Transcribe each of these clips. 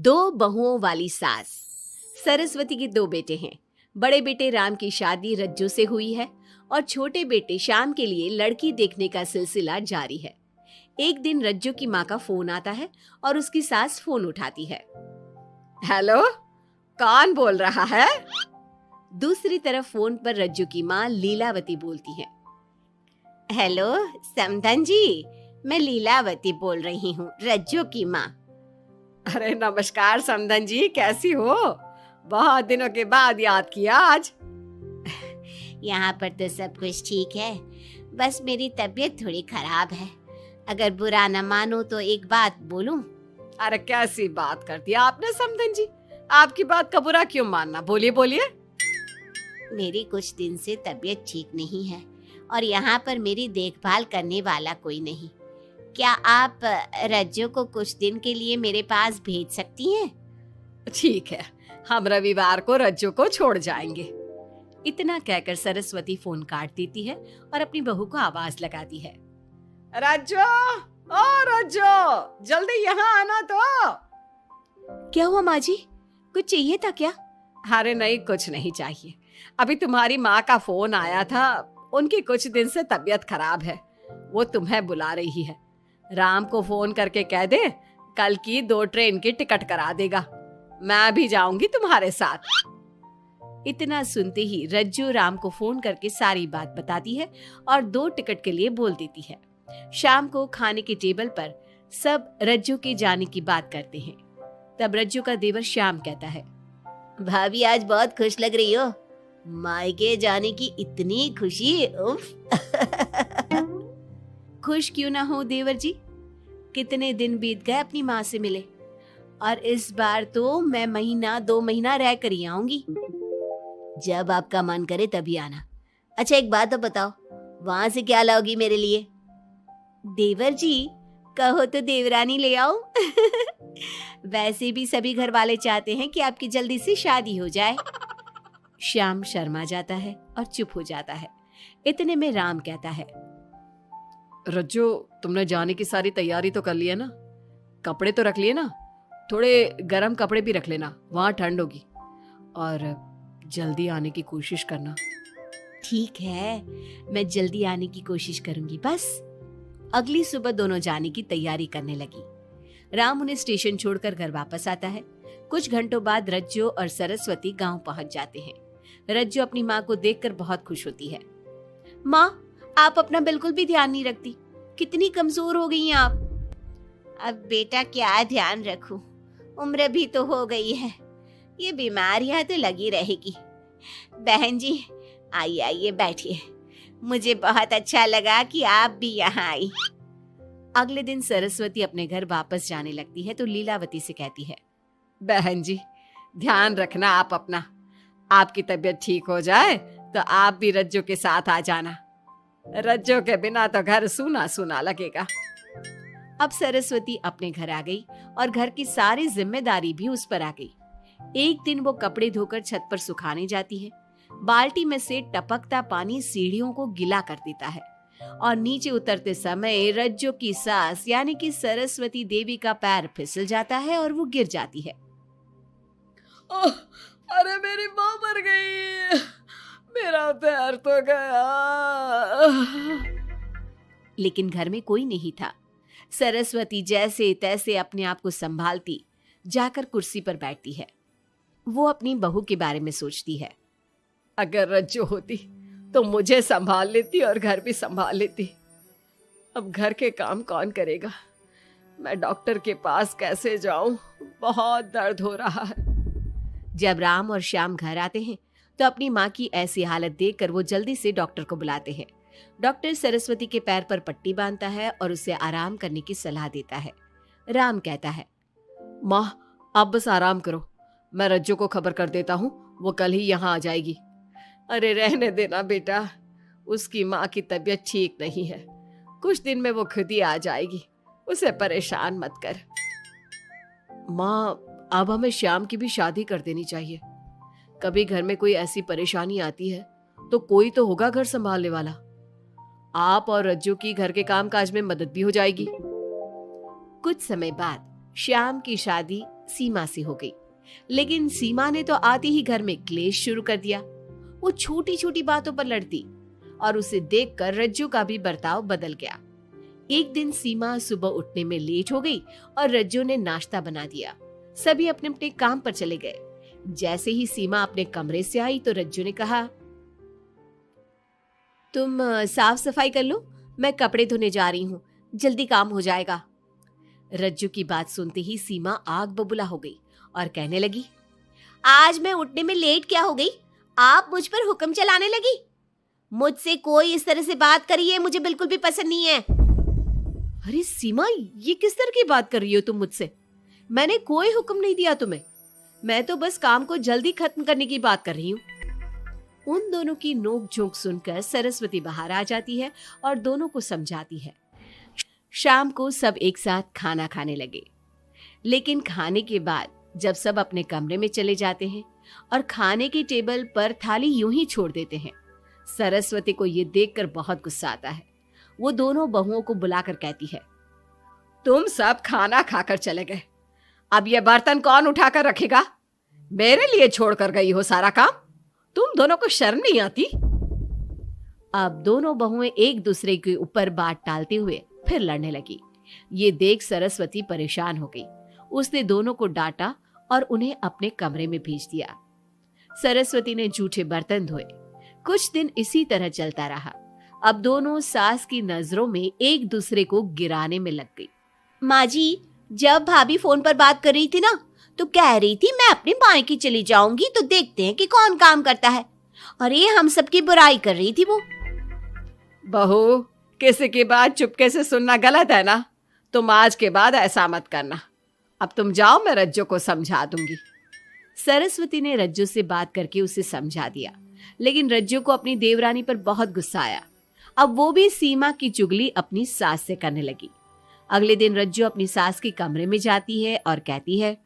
दो बहुओं वाली सास। सरस्वती के दो बेटे हैं। बड़े बेटे राम की शादी रज्जू से हुई है और छोटे बेटे श्याम के लिए लड़की देखने का सिलसिला जारी है। एक दिन रज्जू की माँ का फोन आता है और उसकी सास फोन उठाती है। हेलो, कौन बोल रहा है? दूसरी तरफ फोन पर रज्जू की माँ लीलावती बोलती है। हेलो समधन जी, मैं लीलावती बोल रही हूँ, रज्जू की माँ। अरे नमस्कार समधन जी, कैसी हो? बहुत दिनों के बाद याद किया आज। यहाँ पर तो सब कुछ ठीक है, बस मेरी तबीयत थोड़ी खराब है। अगर बुरा न मानो तो एक बात बोलूं? अरे कैसी बात कर दिया आपने समधन जी, आपकी बात का बुरा क्यों मानना, बोलिए बोलिए। मेरी कुछ दिन से तबीयत ठीक नहीं है और यहाँ पर मेरी देखभाल करने वाला कोई नहीं। क्या आप रज्जू को कुछ दिन के लिए मेरे पास भेज सकती हैं? ठीक है, हम रविवार को रज्जू को छोड़ जाएंगे। इतना कहकर सरस्वती फोन काट देती है और अपनी बहू को आवाज लगाती है। रज्जू, ओ रज्जू, जल्दी यहाँ आना तो। क्या हुआ माँ जी, कुछ चाहिए था क्या? अरे नहीं, कुछ नहीं चाहिए। अभी तुम्हारी माँ का फोन आया था, उनकी कुछ दिन से तबीयत खराब है, वो तुम्हें बुला रही है। राम को फोन करके कह दे कल की 2 ट्रेन की टिकट करा देगा, मैं भी जाऊंगी तुम्हारे साथ। इतना सुनते ही रज्जू राम को फोन करके सारी बात बताती है और 2 टिकट के लिए बोल देती है। शाम को खाने के टेबल पर सब रज्जू के जाने की बात करते हैं। तब रज्जू का देवर श्याम कहता है, भाभी आज बहुत खुश लग रही हो, मायके जाने की इतनी खुशी, उफ। खुश क्यों ना हो देवर जी, कितने दिन बीत गए अपनी माँ से मिले, और इस बार तो मैं 1-2 महीना रह कर ही आऊंगी। जब आपका मन करे तभी आना। अच्छा एक बात तो बताओ, वहां से क्या लाओगी मेरे लिए? देवर जी कहो तो देवरानी ले आओ। वैसे भी सभी घर वाले चाहते हैं कि आपकी जल्दी से शादी हो जाए। श्याम शर्मा जाता है और चुप हो जाता है। इतने में राम कहता है, रज्जू, तुमने जाने की सारी तैयारी तो कर ली है ना? कपड़े तो रख लिए ना? थोड़े गर्म कपड़े भी रख लेना, वहां ठंड होगी, और जल्दी आने की कोशिश करना। ठीक है, मैं जल्दी आने की कोशिश करूंगी बस। अगली सुबह दोनों जाने की तैयारी करने लगी। राम उन्हें स्टेशन छोड़कर घर वापस आता है। कुछ घंटों बाद रज्जू और सरस्वती गांव पहुंच जाते हैं। रज्जू अपनी माँ को देखकर बहुत खुश होती है। माँ, आप अपना बिल्कुल भी ध्यान नहीं रखती, कितनी कमजोर हो गई हैं आप। अब बेटा क्या ध्यान रखूं, उम्र भी तो हो गई है, ये बीमारियां तो लगी रहेगी। बहन जी आइए आइए बैठिए, मुझे बहुत अच्छा लगा कि आप भी यहाँ आई। अगले दिन सरस्वती अपने घर वापस जाने लगती है तो लीलावती से कहती है, बहन जी ध्यान रखना आप अपना, आपकी तबीयत ठीक हो जाए तो आप भी रज्जू के साथ आ जाना, रज्जू के बिना तो घर सूना सूना लगेगा। अब सरस्वती अपने घर आ गई और घर की सारी जिम्मेदारी भी उस पर आ गई। एक दिन वो कपड़े धोकर छत पर सुखाने जाती है। बाल्टी में से टपकता पानी सीढ़ियों को गीला कर देता है और नीचे उतरते समय रज्जू की सास यानी कि सरस्वती देवी का पैर फिसल जाता है और वो गिर जाती है। ओह, अरे मेरी माँ मर गई, मेरा पैर तो गया। लेकिन घर में कोई नहीं था। सरस्वती जैसे तैसे अपने आप को संभालती जाकर कुर्सी पर बैठती है। वो अपनी बहू के बारे में सोचती है। अगर रज्जू होती तो मुझे संभाल लेती और घर भी संभाल लेती। अब घर के काम कौन करेगा? मैं डॉक्टर के पास कैसे जाऊं? बहुत दर्द हो रहा है। जब राम और श्याम घर आते हैं तो अपनी माँ की ऐसी हालत देखकर वो जल्दी से डॉक्टर को बुलाते हैं। डॉक्टर सरस्वती के पैर पर पट्टी बांधता है और उसे आराम करने की सलाह देता है। राम कहता है, माँ आप बस आराम करो, मैं रज्जू को खबर कर देता हूँ, वो कल ही यहाँ आ जाएगी। अरे रहने देना बेटा, उसकी माँ की तबीयत ठीक नहीं है, कुछ दिन में वो खुद ही आ जाएगी, उसे परेशान मत कर। माँ अब हमें श्याम की भी शादी कर देनी चाहिए। कभी घर में कोई ऐसी परेशानी आती है तो कोई तो होगा घर संभालने वाला। आप और रज्जू की घर के काम काज में मदद भी हो जाएगी। कुछ समय बाद श्याम की शादी सीमा से हो गई। लेकिन सीमा ने तो आते ही घर में क्लेश शुरू कर दिया। वो छोटी छोटी बातों पर लड़ती और उसे देखकर रज्जू का भी बर्ताव बदल गया। एक दिन सीमा सुबह उठने में लेट हो गई और रज्जू ने नाश्ता बना दिया। सभी अपने अपने काम पर चले गए। जैसे ही सीमा अपने कमरे से आई तो रज्जू ने कहा, तुम साफ सफाई कर लो, मैं कपड़े धोने जा रही हूँ, जल्दी काम हो जाएगा। रज्जू की बात सुनते ही सीमा आग बबूला हो गई और कहने लगी, आज मैं उठने में लेट क्या हो गई? आप मुझ पर हुक्म चलाने लगी। मुझसे कोई इस तरह से बात करी है मुझे बिल्कुल भी पसंद नहीं है। अरे सीमा, ये किस तरह की बात कर रही हो तुम मुझसे? मैंने कोई हुक्म नहीं दिया तुम्हें। मैं तो बस काम को जल्दी खत्म करने की बात कर रही हूँ। उन दोनों की नोक झोंक सुनकर सरस्वती बाहर आ जाती है और दोनों को समझाती है। शाम को सब एक साथ खाना खाने लगे। लेकिन खाने के बाद जब सब अपने कमरे में चले जाते हैं और खाने की टेबल पर थाली यूं ही छोड़ देते हैं, सरस्वती को ये देखकर बहुत गुस्सा आता है। वो दोनों बहुओं को बुलाकर कहती है, तुम सब खाना खाकर चले गए, अब ये बर्तन कौन उठाकर रखेगा? मेरे लिए छोड़कर गई हो सारा काम। तुम दोनों को शर्म नहीं आती? अब दोनों बहुएं एक दूसरे के ऊपर बात टालते हुए फिर लड़ने लगी। ये देख सरस्वती परेशान हो गई। उसने दोनों को डांटा और उन्हें अपने कमरे में भेज दिया। सरस्वती ने जूठे बर्तन धोए। कुछ दिन इसी तरह चलता रहा। अब दोनों सास की नजरों में एक दूसरे को गिराने में लग गई। माँ जी, जब भाभी फोन पर बात कर रही थी ना, तो कह रही थी मैं अपने मायके चली जाऊंगी तो देखते हैं कि कौन काम करता है। अरे हम सबकी बुराई कर रही थी वो। बहू, किसी की बात चुपके से सुनना गलत है ना। तुम आज के बाद ऐसा मत करना। अब तुम जाओ, मैं रज्जू को समझा दूंगी। सरस्वती ने रज्जू से बात करके उसे समझा दिया। लेकिन रज्जू को अपनी देवरानी पर बहुत गुस्सा आया। अब वो भी सीमा की चुगली अपनी सास से करने लगी। अगले दिन रज्जू अपनी सास के कमरे में जाती है और कहती है,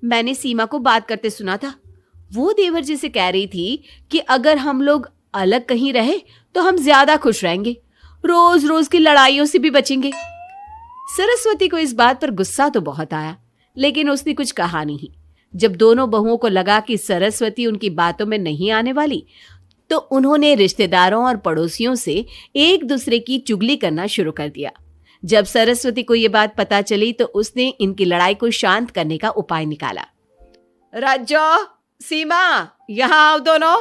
मैंने सीमा को बात करते सुना था। वो देवर जी से कह रही थी कि अगर हम लोग अलग कहीं रहे तो हम ज्यादा खुश रहेंगे, रोज रोज की लड़ाइयों से भी बचेंगे। सरस्वती को इस बात पर गुस्सा तो बहुत आया, लेकिन उसने कुछ कहा नहीं। जब दोनों बहुओं को लगा कि सरस्वती उनकी बातों में नहीं आने वाली, तो उन्होंने रिश्तेदारों और पड़ोसियों से एक दूसरे की चुगली करना शुरू कर दिया। जब सरस्वती को ये बात पता चली तो उसने इनकी लड़ाई को शांत करने का उपाय निकाला। रज्जो, सीमा, यहाँ आओ दोनों।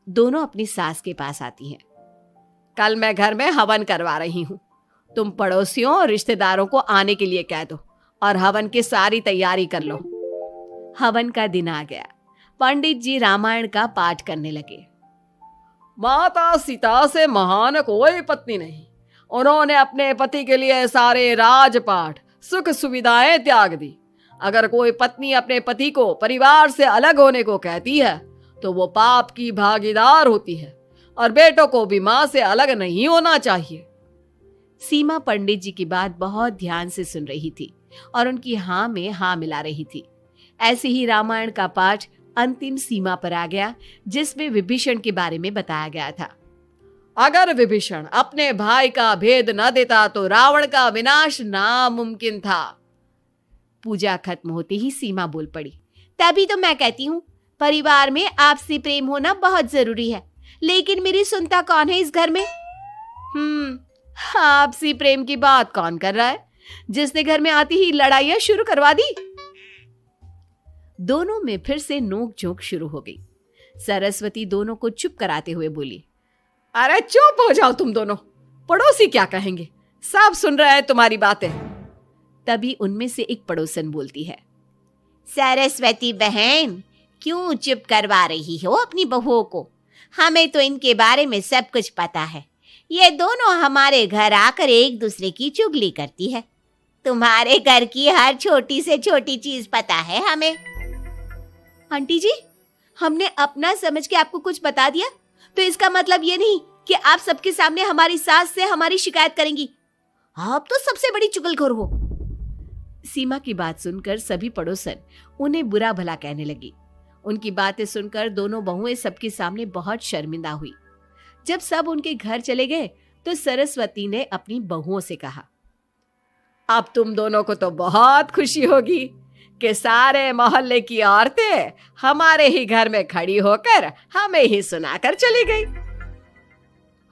दोनों अपनी सास के पास आती हैं। कल मैं घर में हवन करवा रही हूँ। तुम पड़ोसियों और रिश्तेदारों को आने के लिए कह दो और हवन की सारी तैयारी कर लो। हवन का दिन आ गया। पंडित जी रामायण का पाठ करने लगे। माता सीता से महान कोई पत्नी नहीं। उन्होंने अपने पति के लिए सारे राजपाट, सुख सुविधाएं त्याग दी। अगर कोई पत्नी अपने पति को परिवार से अलग होने को कहती है तो वो पाप की भागीदार होती है और बेटों को भी मां से अलग नहीं होना चाहिए। सीमा पंडित जी की बात बहुत ध्यान से सुन रही थी और उनकी हाँ में हाँ मिला रही थी। ऐसे ही रामायण का पाठ अंतिम सीमा पर आ गया, जिसमें विभीषण के बारे में बताया गया था। अगर विभीषण अपने भाई का भेद न देता तो रावण का विनाश नामुमकिन था। पूजा खत्म होते ही सीमा बोल पड़ी, तभी तो मैं कहती हूँ परिवार में आपसी प्रेम होना बहुत जरूरी है। लेकिन मेरी सुनता कौन है इस घर में? आपसी प्रेम की बात कौन कर रहा है, जिसने घर में आती ही लड़ाइयां शुरू करवा दी? दोनों में फिर से नोक झोंक शुरू हो गई। सरस्वती दोनों को चुप कराते हुए बोली, अरे चुप हो जाओ तुम दोनों, पड़ोसी क्या कहेंगे, सब सुन रहे हैं तुम्हारी बातें। तभी उनमें से एक पड़ोसन बोलती है, सरस्वती बहन, क्यों चुप करवा रही हो अपनी बहुओं को? हमें तो इनके बारे में सब कुछ पता है। ये दोनों हमारे घर आकर एक दूसरे की चुगली करती है। तुम्हारे घर की हर छोटी से छोटी चीज पता है हमें। आंटी जी, हमने अपना समझ के आपको कुछ बता दिया तो इसका मतलब ये नहीं कि आप सबके सामने हमारी सास से हमारी शिकायत करेंगी। आप तो सबसे बड़ी चुगलखोर हो। सीमा की बात सुनकर सभी पड़ोसन उन्हें बुरा भला कहने लगी। उनकी बातें सुनकर दोनों बहुएं सबके सामने बहुत शर्मिंदा हुई। जब सब उनके घर चले गए तो सरस्वती ने अपनी बहुओं से कहा, अब तुम दोनों को तो बहुत खुशी होगी कि सारे मोहल्ले की औरतें हमारे ही घर में खड़ी होकर हमें ही सुनाकर चली गई।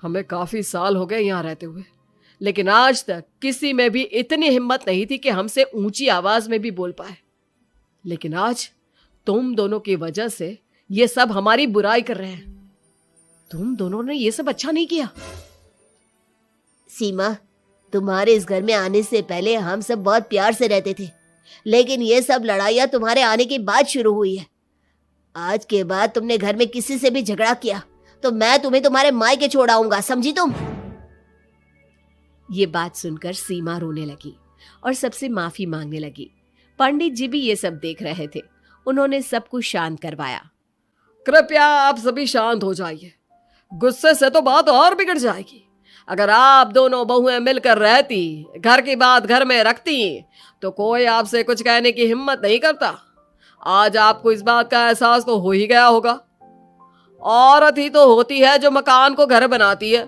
हमें काफी साल हो गए यहाँ रहते हुए, लेकिन आज तक किसी में भी इतनी हिम्मत नहीं थी कि हमसे ऊंची आवाज में भी बोल पाए। लेकिन आज तुम दोनों की वजह से ये सब हमारी बुराई कर रहे हैं। तुम दोनों ने ये सब अच्छा नहीं किया। सीमा, तुम्हारे इस घर में आने से पहले हम सब बहुत प्यार से रहते थे, लेकिन ये सब लड़ाइयाँ तुम्हारे आने के बाद शुरू हुई है। आज के बाद तुमने घर में किसी से भी झगड़ा किया तो मैं तुम्हें तुम्हारे मायके छोड़ाऊंगा, समझी तुम? ये बात सुनकर सीमा रोने लगी और सबसे माफी मांगने लगी। पंडित जी भी ये सब देख रहे थे। उन्होंने सबको शांत करवाया। कृपया आप सभी शांत हो जाइए, गुस्से से तो बात और बिगड़ जाएगी। अगर आप दोनों बहुएं मिलकर रहती, घर की बात घर में रखती, तो कोई आपसे कुछ कहने की हिम्मत नहीं करता। आज आपको इस बात का एहसास तो हो ही गया होगा। औरत ही तो होती है जो मकान को घर बनाती है।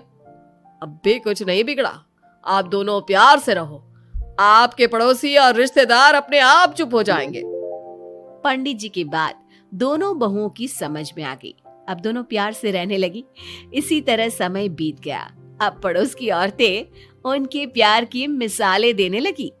अब भी कुछ नहीं बिगड़ा, आप दोनों प्यार से रहो। आपके पड़ोसी और रिश्तेदार अपने आप चुप हो जाएंगे। पंडित जी की बात दोनों बहुओं की समझ में आ गई। अब दोनों प्यार से रहने लगी। इसी तरह समय बीत गया। अब पड़ोस की औरतें उनके प्यार की मिसालें देने लगी।